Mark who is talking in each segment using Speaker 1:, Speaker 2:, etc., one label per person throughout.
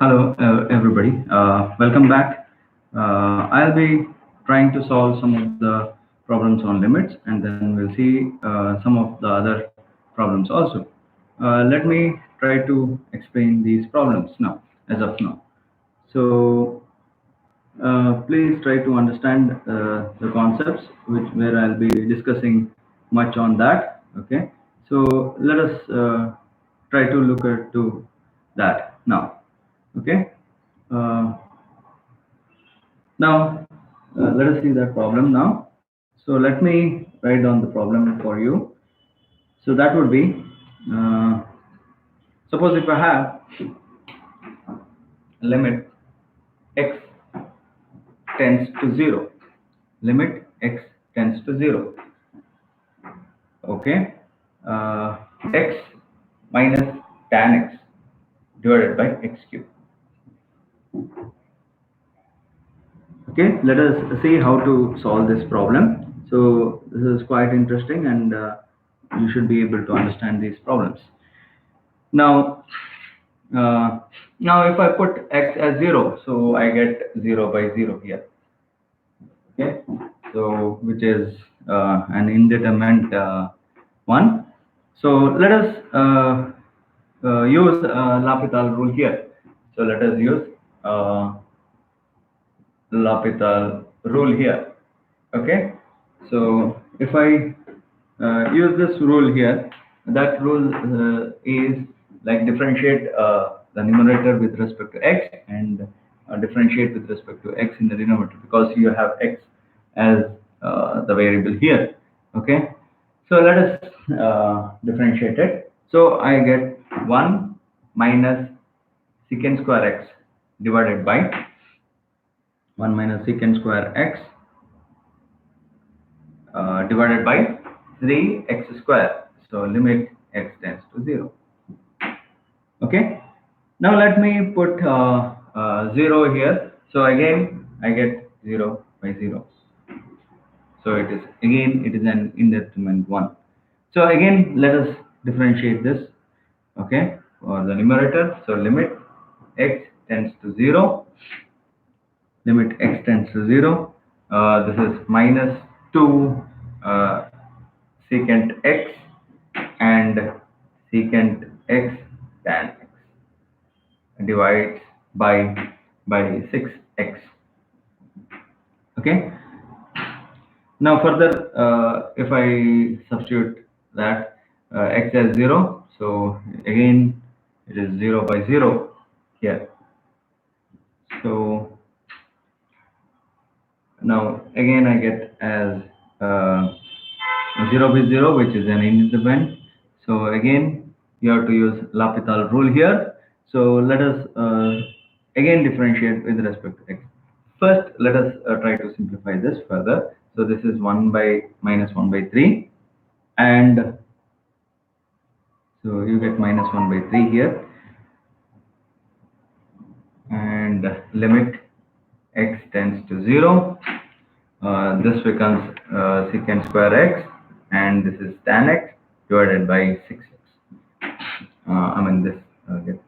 Speaker 1: Hello, everybody. Welcome back. I'll be trying to solve some of the problems on limits, and then we'll see some of the other problems also. Let me try to explain these problems now, as of now. So, please try to understand the concepts, which where I'll be discussing much on that. Okay. So let us try to look at to that now. Okay. Uh, Now, let us see that problem now. So let me write down the problem for you. So that would be, uh, suppose if I have limit x tends to 0, limit x tends to 0, okay, uh, x minus tan x divided by x cube. Okay, let us see how to solve this problem. So this is quite interesting, and you should be able to understand these problems. Now, now if I put x as 0, so I get 0 by 0 here. Okay, so which is an indeterminate one. So let us use L'Hopital rule here. So let us use uh, L'Hopital rule here. Okay, so if I use this rule here, that rule is like differentiate the numerator with respect to x and differentiate with respect to x in the denominator, because you have x as the variable here. Okay, so let us differentiate it. So I get 1 minus secant square x divided by 1 minus secant square x divided by 3x square. So limit x tends to 0. Okay. Now let me put 0 here. So again I get 0 by 0. So it is an indeterminate one. So again let us differentiate this. Okay, for the numerator. So limit x tends to 0. Limit x tends to 0. This is minus 2 uh, secant x and secant x tan x divides by 6x. Okay, now further, if I substitute that x as 0, so again it is 0 by 0 here. So now again I get as uh, 0 by 0, which is an indeterminate. So again, you have to use L'Hopital rule here. So let us again differentiate with respect to x. First, let us try to simplify this further. So this is 1 by minus 1 by 3, and so you get minus 1 by 3 here, and limit x tends to 0. This becomes secant square x, and this is tan x divided by 6x. I mean this get,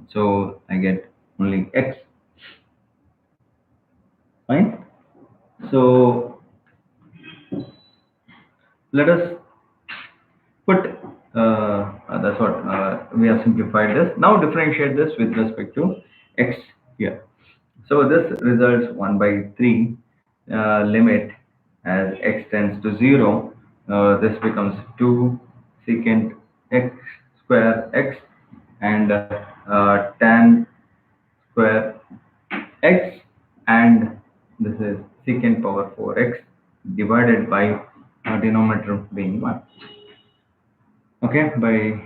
Speaker 1: so I get only x. Fine. So let us put that's what we have simplified this. Now differentiate this with respect to x here. So this results 1 by 3 limit as x tends to 0. This becomes 2 secant x square x, and tan square x, and this is secant power 4x divided by denominator being 1. Okay, by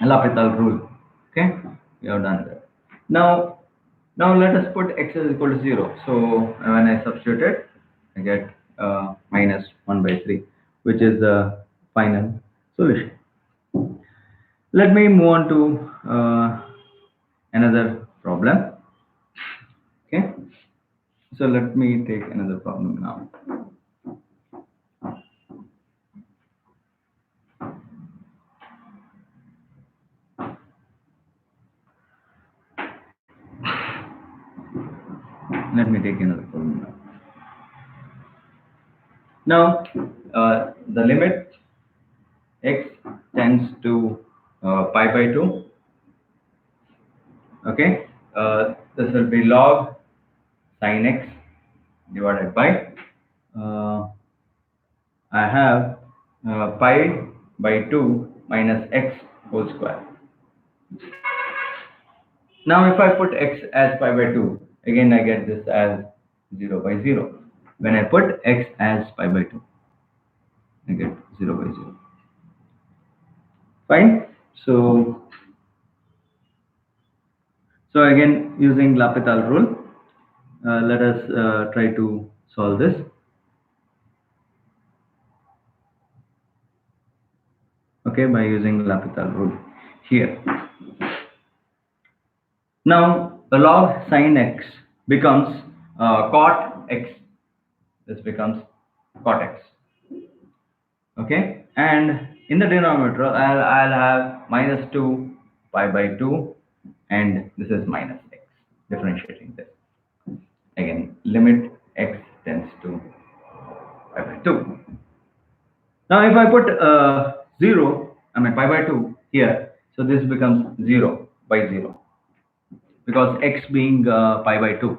Speaker 1: L'Hopital rule. Okay, we have done that. Now, let us put x is equal to 0. So when I substitute it, I get minus 1 by 3, which is the final solution. Let me move on to another problem. Okay, so let me take another problem now. Let me take another problem now. Now, the limit x tends to pi by 2. Okay, this will be log sin x divided by I have pi by 2 minus x whole square. Now, if I put x as pi by 2, again I get this as 0 by 0. When I put x as pi by 2, I get 0 by 0. Fine. So again, using L'Hopital rule, let us try to solve this. Okay, by using L'Hopital rule here. Now, the log sin x becomes cot x. This becomes cot x. Okay, and in the denominator, I'll have minus 2 pi by 2, and this is minus x. Differentiating this. Again, limit x tends to pi by 2. Now, if I put 0, I mean pi by 2 here, so this becomes 0 by 0 because x being pi by 2.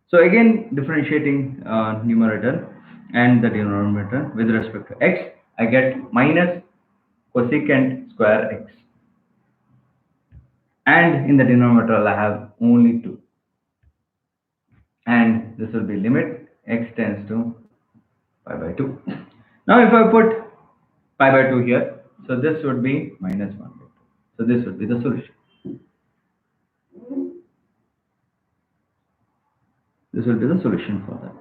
Speaker 1: So again, differentiating numerator and the denominator with respect to x, I get minus cosecant square x. And in the denominator, I have only 2. And this will be limit x tends to pi by 2. Now, if I put pi by 2 here, so this would be minus 1 by 2. So this would be the solution. This will be the solution for that.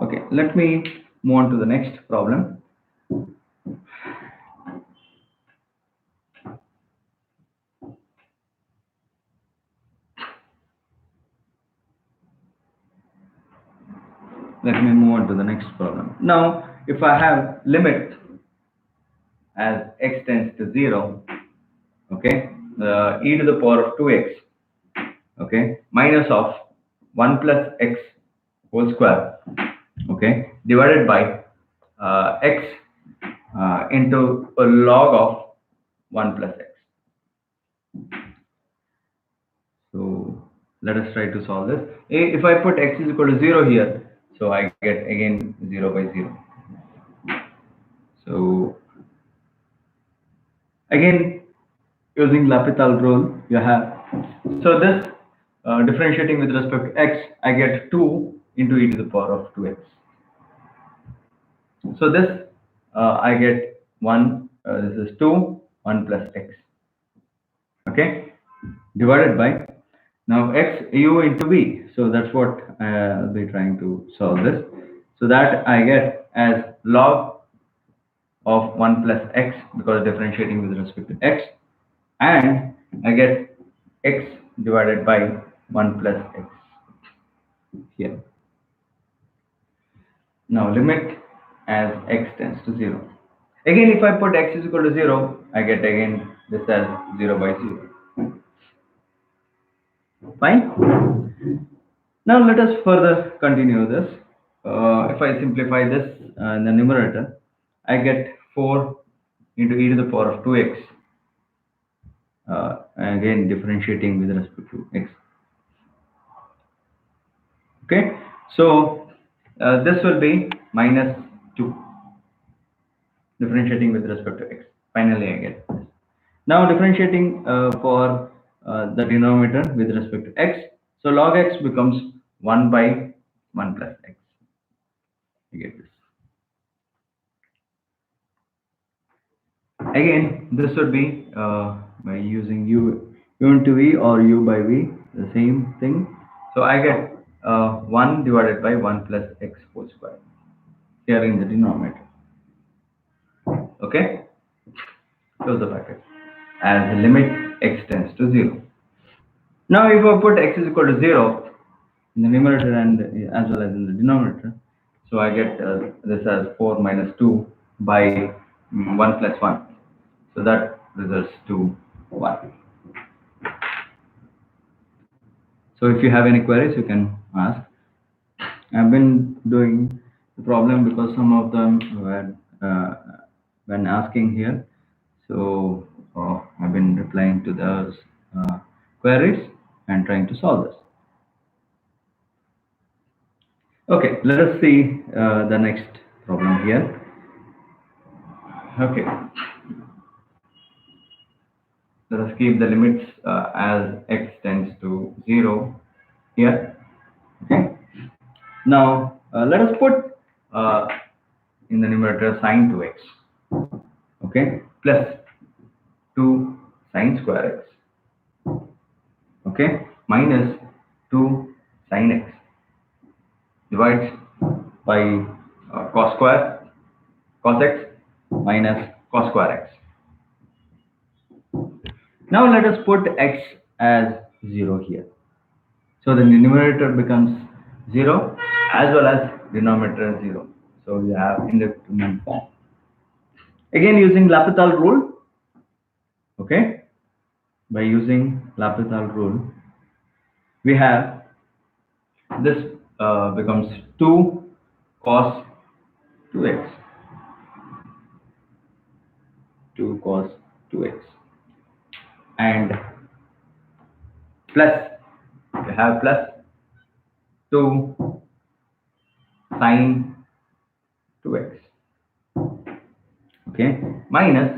Speaker 1: Okay, let me move on to the next problem. Let me move on to the next problem. Now, if I have limit as x tends to 0, okay, e to the power of 2x, okay, minus of 1 plus x whole square, okay, divided by x into a log of 1 plus x. So let us try to solve this. If I put x is equal to 0 here, so I get again 0 by 0. So again, using L'Hopital rule, you have, so this differentiating with respect to x, I get 2 into e to the power of 2x. So this I get 1, this is 2, 1 plus x. Okay, divided by, now x u into v. So that's what I'll be trying to solve this. So that I get as log of 1 plus x because differentiating with respect to x, and I get x divided by 1 plus x here. Now limit as x tends to 0. Again, if I put x is equal to 0, I get again this as 0 by 0. Fine. Now let us further continue this. If I simplify this in the numerator, I get 4 into e to the power of 2x. Again, differentiating with respect to x. Okay, so this will be minus 2, differentiating with respect to x. Finally, I get this. Now differentiating for the denominator with respect to x. So log x becomes 1 by 1 plus x. You get this. Again, this would be by using u into v or u by v, the same thing. So I get 1 divided by 1 plus x whole square here in the denominator. Okay, close the bracket as the limit x tends to 0. Now, if I put x is equal to 0 in the numerator and as well as in the denominator, so I get this as 4 minus 2 by 1 plus 1. So that results to 1. So if you have any queries, you can ask. I've been doing the problem because some of them were when asking here. So I've been replying to those queries and trying to solve this. Okay, let us see the next problem here. Okay, let us keep the limits as x tends to 0 here. Okay, now let us put in the numerator sine 2x. Okay, plus 2 sine square x. Okay, minus 2 sine x divides by cos square cos x minus cos square x. Now let us put x as 0 here. So the numerator becomes 0 as well as denominator 0. So we have indeterminate form. Again using L'Hopital rule, okay, by using L'Hopital rule, we have this becomes 2 cos 2x, 2 cos 2x, and plus we have plus 2 sine 2x, okay, minus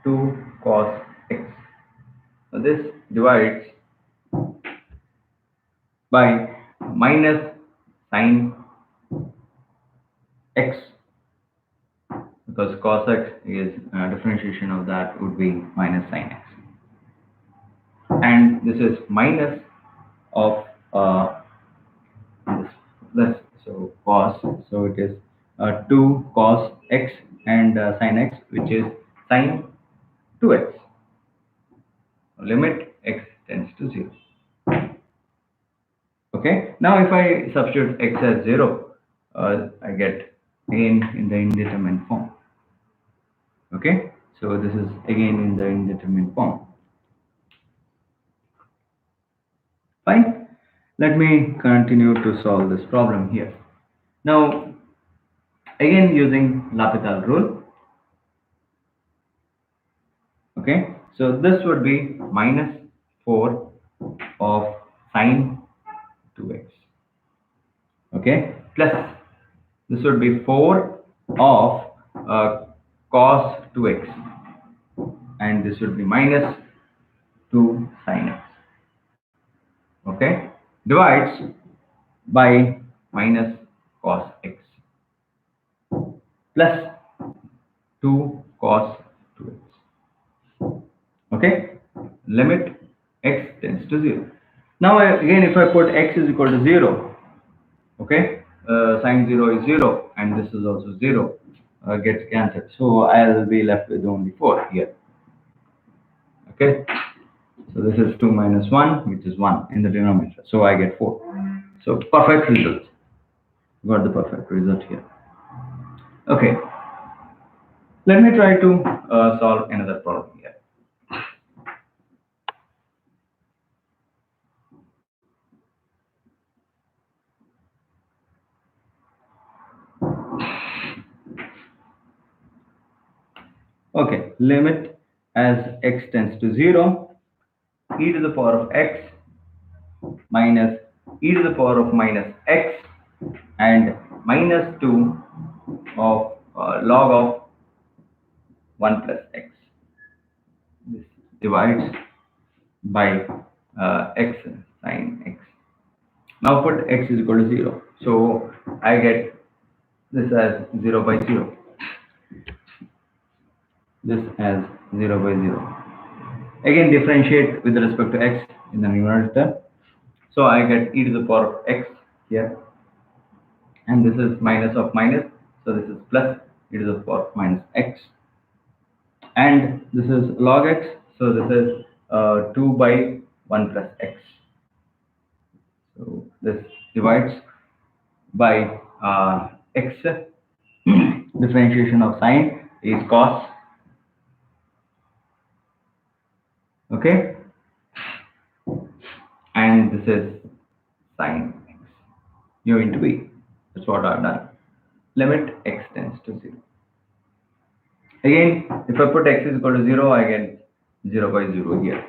Speaker 1: 2 cos x. So this divides by minus sine x, because cos x is differentiation of that would be minus sine x, and this is minus of this so cos, so it is 2 cos x and sine x, which is sine 2x. Limit x tends to 0. Okay, now if I substitute x as 0, I get again in the indeterminate form. Okay, so this is again in the indeterminate form. Fine, let me continue to solve this problem here. Now again using L'Hopital rule, okay, so this would be minus 4 of sine 2x, okay, plus this would be 4 of cos 2x, and this would be minus 2 sine x, okay, divides by minus cos x plus 2 cos 2x, okay, limit x tends to 0. Now again if I put x is equal to 0, okay, sine 0 is 0 and this is also 0, gets cancelled, so I'll be left with only 4 here. Okay, so this is 2 minus 1, which is 1 in the denominator, so I get 4. So perfect result, got the perfect result here. Okay, let me try to solve another problem here. Okay, limit as x tends to 0, e to the power of x minus e to the power of minus x and minus 2 of log of 1 plus x. This divides by x sine x. Now put x is equal to 0. So I get this as 0 by 0. This as 0 by 0. Again differentiate with respect to x in the numerator. So I get e to the power of x here. And this is minus of minus. So this is plus e to the power of minus x. And this is log x. So this is 2 by 1 plus x. So this divides by x. Differentiation of sine is cos, okay, and this is sine x u into v. That's what I've done. Limit x tends to 0. Again, if I put x is equal to 0, I get 0 by 0 here.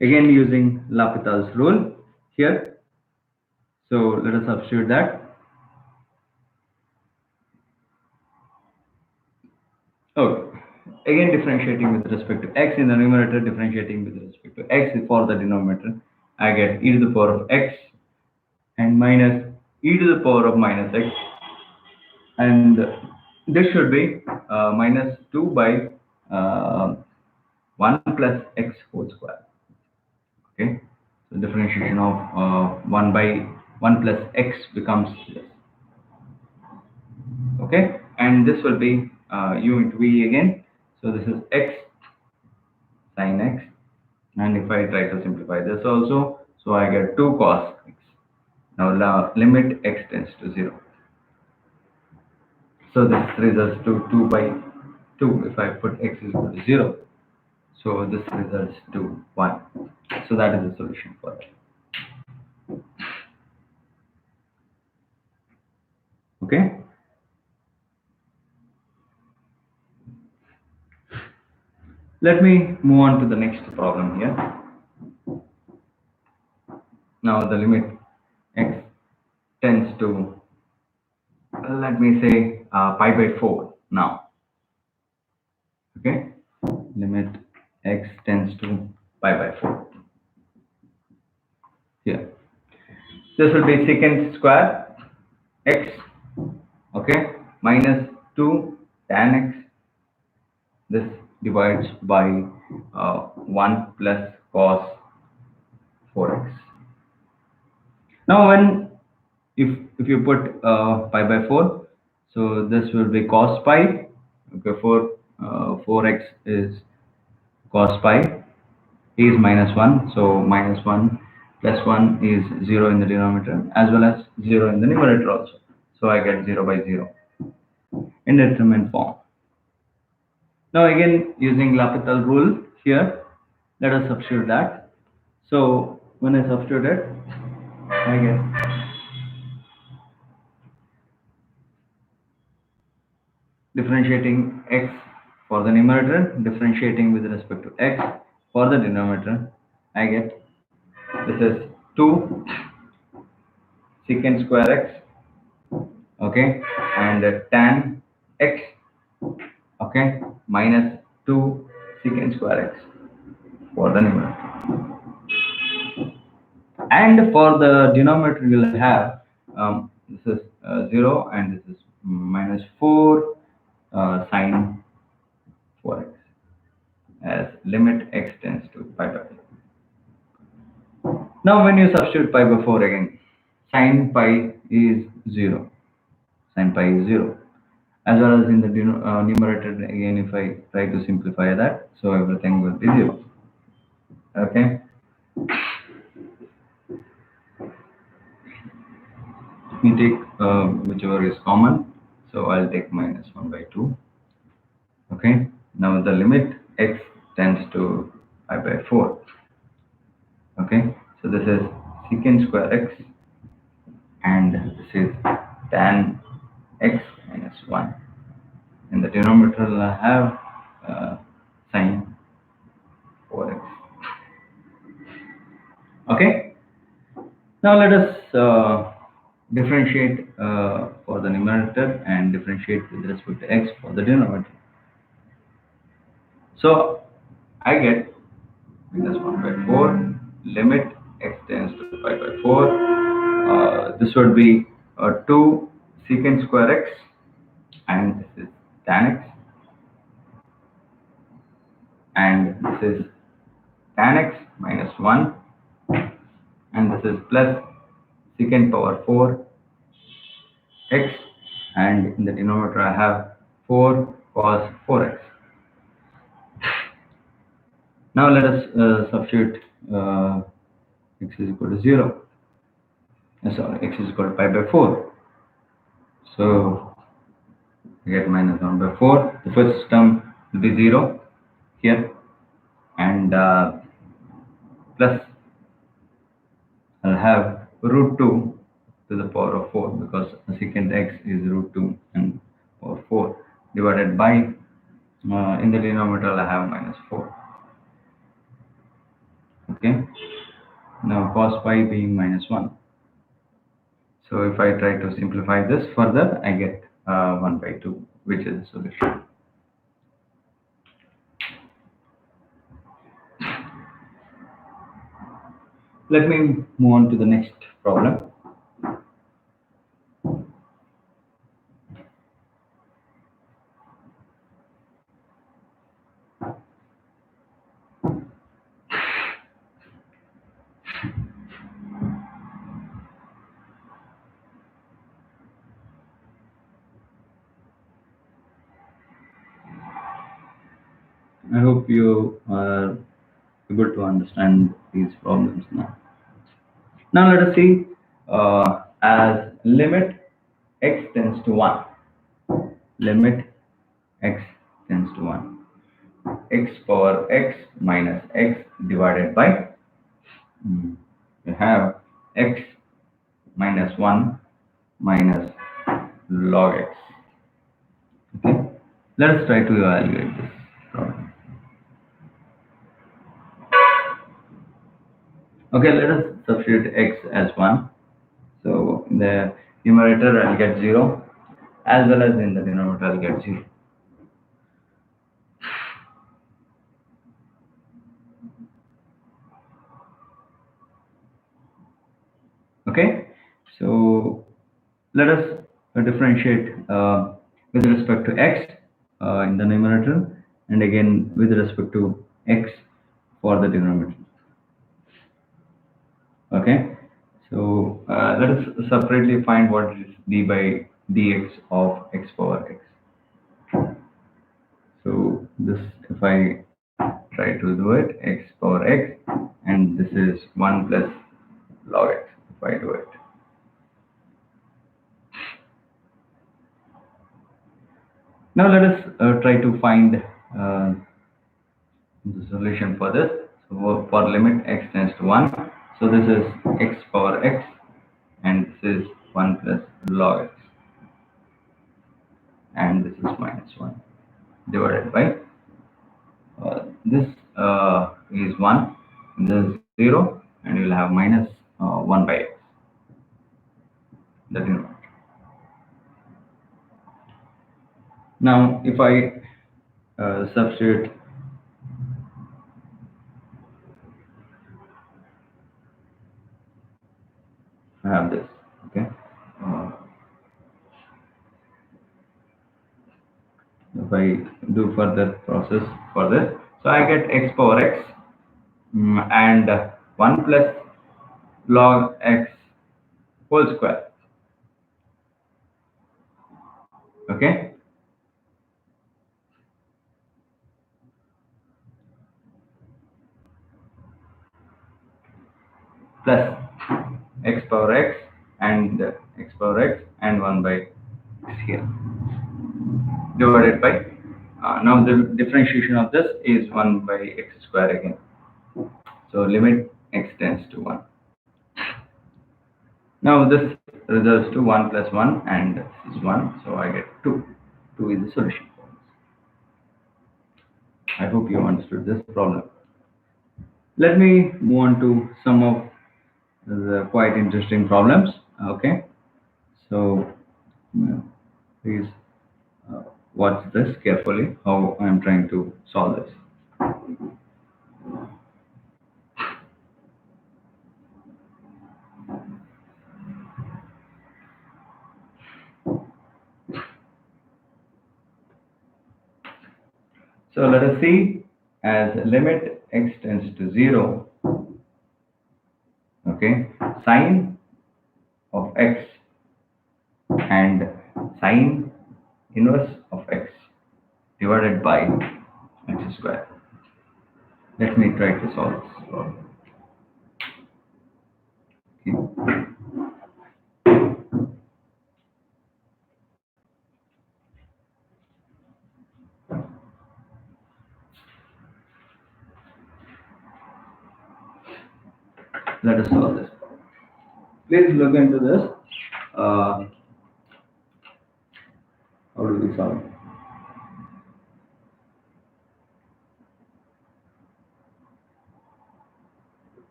Speaker 1: Again, using L'Hopital's rule here. So let us substitute that. Okay. Again, differentiating with respect to x in the numerator, differentiating with respect to x for the denominator, I get e to the power of x and minus e to the power of minus x, and this should be minus 2 by 1 plus x whole square. Okay, so differentiation of 1 by 1 plus x becomes this. Okay, and this will be u into v again. So this is x sine x, and if I try to simplify this also, so I get 2 cos x. Now limit x tends to 0. So this results to 2 by 2 if I put x is equal to 0. So this results to 1. So that is the solution for that. Okay. Let me move on to the next problem here. Now the limit x tends to, let me say, pi by 4 now. Okay. Limit x tends to pi by 4. Here. This will be secant square x, okay, minus 2 tan x. This divides by 1 plus cos 4x. Now when if you put pi by 4, so this will be cos pi. Okay, 4x is cos pi. A is minus 1, so minus 1 plus 1 is 0 in the denominator as well as 0 in the numerator also. So I get 0 by 0 indeterminate form. Now again, using L'Hopital rule here, let us substitute that. So when I substitute it, I get differentiating x for the numerator, differentiating with respect to x for the denominator, I get this is 2 secant square x, okay, and tan x, okay, minus 2 secant square x for the numerator. And for the denominator, you will have this is 0 and this is minus 4 sine 4x as limit x tends to pi by 4. Now when you substitute pi by 4 again, sine pi is 0. Sine pi is 0. As well as in the numerator again, if I try to simplify that, so everything will be 0. Okay. Let me take whichever is common. So I'll take minus 1 by 2. Okay. Now the limit x tends to pi by 4. Okay. So this is secant square x and this is tan x minus 1. In the denominator I have sine 4x. Okay. Now let us differentiate for the numerator and differentiate with respect to x for the denominator. So I get minus 1 by 4, limit x tends to pi by 4. This would be 2 secant square x and this is tan x, and this is tan x minus 1, and this is plus secant power 4 x, and in the denominator I have 4 cos 4x. Now let us substitute x is equal to 0. Sorry, x is equal to pi by 4. So I get minus 1 by 4. The first term will be 0 here, and plus I'll have root 2 to the power of 4 because the secant x is root 2 and power 4 divided by, in the denominator I have minus 4. Okay, now cos pi being minus 1. So if I try to simplify this further, I get 1 by 2, which is the solution. Let me move on to the next problem. I hope you are able to understand these problems now. Now let us see, as limit x tends to 1. Limit x tends to 1. X power x minus x divided by, you have x minus 1 minus log x. Okay, let us try to evaluate this problem. Okay, let us substitute x as 1. So in the numerator I'll get 0, as well as in the denominator I'll get 0. Okay, so let us differentiate with respect to x in the numerator, and again with respect to x for the denominator. Okay, so let us separately find what is d by dx of x power x. So this, if I try to do it, x power x, and this is 1 plus log x, if I do it. Now let us try to find the solution for this. So for limit x tends to 1, so this is x power x, and this is 1 plus log x, and this is minus 1 divided by, this is 1, this is 0, and you will have minus 1 by x. That is not. Now if I substitute I have this. Okay, uh, if I do further process for this, so I get x power x, and 1 plus log x whole square. Okay, plus x power x and x power x and 1 by x here divided by, now the differentiation of this is 1 by x square again. So limit x tends to 1. Now this results to 1 plus 1, and this is 1, so I get 2. 2 is the solution for this. I hope you understood this problem. Let me move on to some of the quite interesting problems. Okay, so please watch this carefully, how I am trying to solve this. So let us see, as limit x tends to 0, okay, sine of x and sine inverse of x divided by x square. Let me try to solve this problem. Okay. Let us solve this problem. Please look into this. Uh, how do we solve?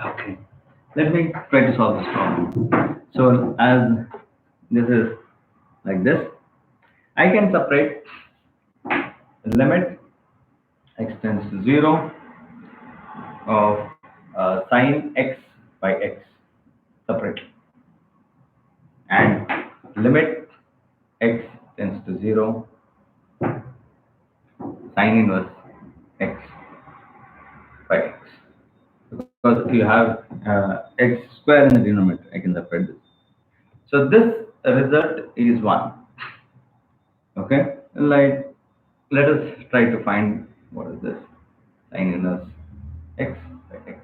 Speaker 1: Okay. Let me try to solve this problem. So as this is like this, I can separate limit x tends to 0 of sine x by x separate, and limit x tends to 0 sine inverse x by x. Because if you have x square in the denominator, I can separate this. So this result is 1. Okay? Like, let us try to find what is this? Sine inverse x by x.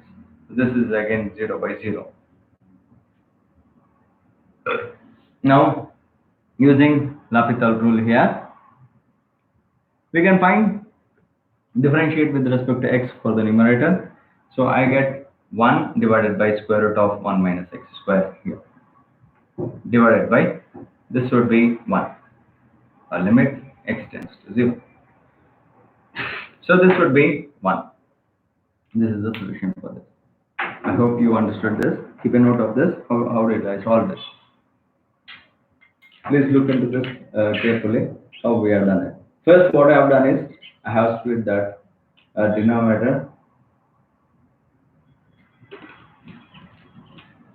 Speaker 1: This is again 0 by 0. Now, using L'Hopital rule here, we can find differentiate with respect to x for the numerator. So I get 1 divided by square root of 1 minus x square here, divided by, this would be 1. A limit x tends to 0. So this would be 1. This is the solution for this. I hope you understood this. Keep a note of this. How did I solve this? Please look into this carefully, how we have done it. First, what I have done is, I have split that denominator.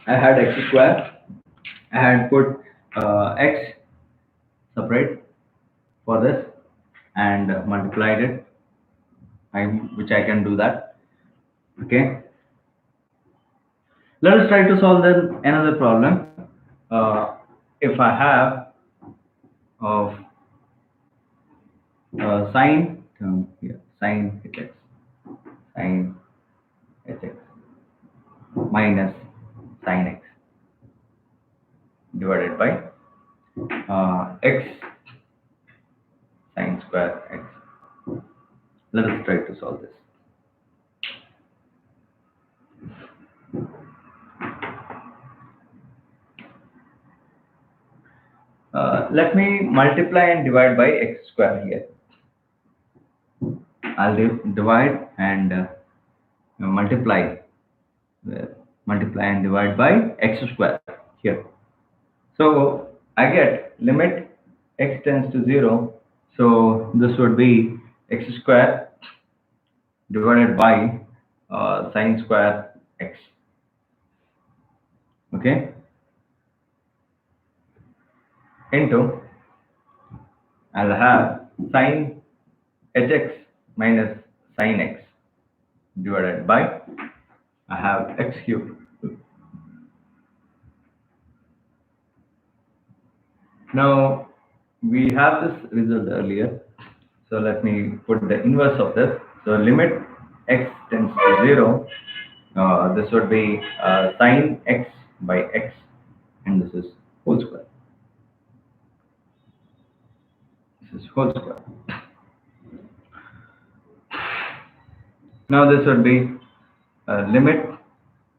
Speaker 1: I had x square. I had put x separate for this and multiplied it, which I can do that. Okay. Let us try to solve then another problem. Uh, if I have of sine term here, sine hx, sine hx minus sine x divided by x sine square x. Let us try to solve this. Let me multiply and divide by x square here. I'll divide and multiply, multiply and divide by x square here. So I get limit x tends to 0. So this would be x square divided by sine square x. Okay, into, I'll have sine hx minus sine x divided by, I have x cubed. Now we have this result earlier, so let me put the inverse of this. So limit x tends to 0. This would be sine x by x, and this is whole square. This is whole square. Now this would be limit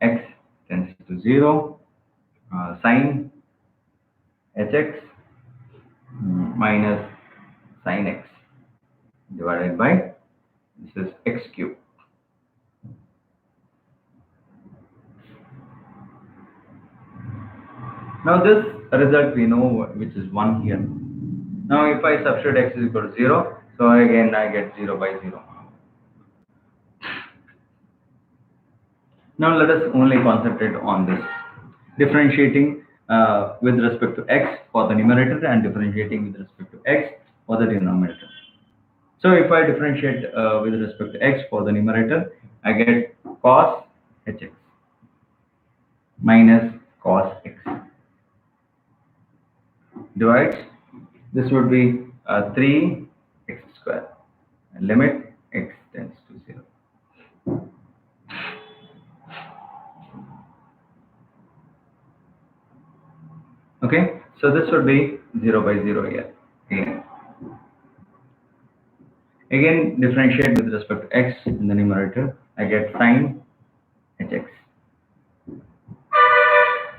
Speaker 1: x tends to 0 sine hx minus sine x divided by, this is x cubed. Now this result we know, which is 1 here. Now if I substitute x is equal to 0, so again I get 0 by 0. Now let us only concentrate on this, differentiating with respect to x for the numerator and differentiating with respect to x for the denominator. So if I differentiate with respect to x for the numerator, I get cos hx minus cos x divides, this would be 3x square, and limit x tends to 0. Okay, so this would be 0 by 0 here. Again, differentiate with respect to x in the numerator. I get sine hx,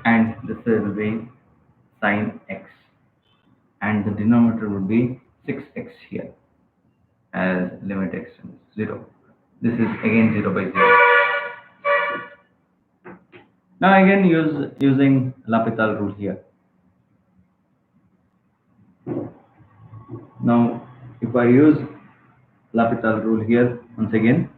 Speaker 1: and this will be sine x, and the denominator would be 6x here as limit x to 0. This is again 0 by 0. Now again using L'Hopital rule here. Now if I use L'Hopital rule here once again,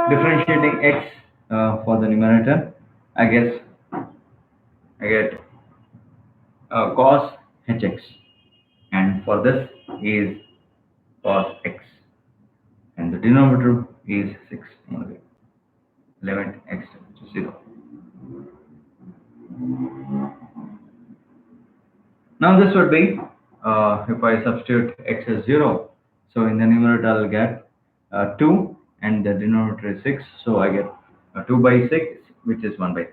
Speaker 1: differentiating x for the numerator, I guess I get cos hx, and for this is cos x, and the denominator is 6 only, limit x to 0. Now this would be if I substitute x as 0, so in the numerator I'll get 2, and the denominator is 6, so I get 2 by 6, which is 1 by 3.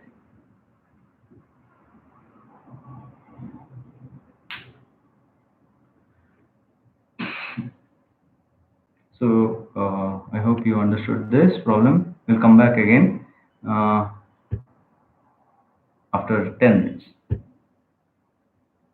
Speaker 1: So I hope you understood this problem. We'll come back again after 10 minutes.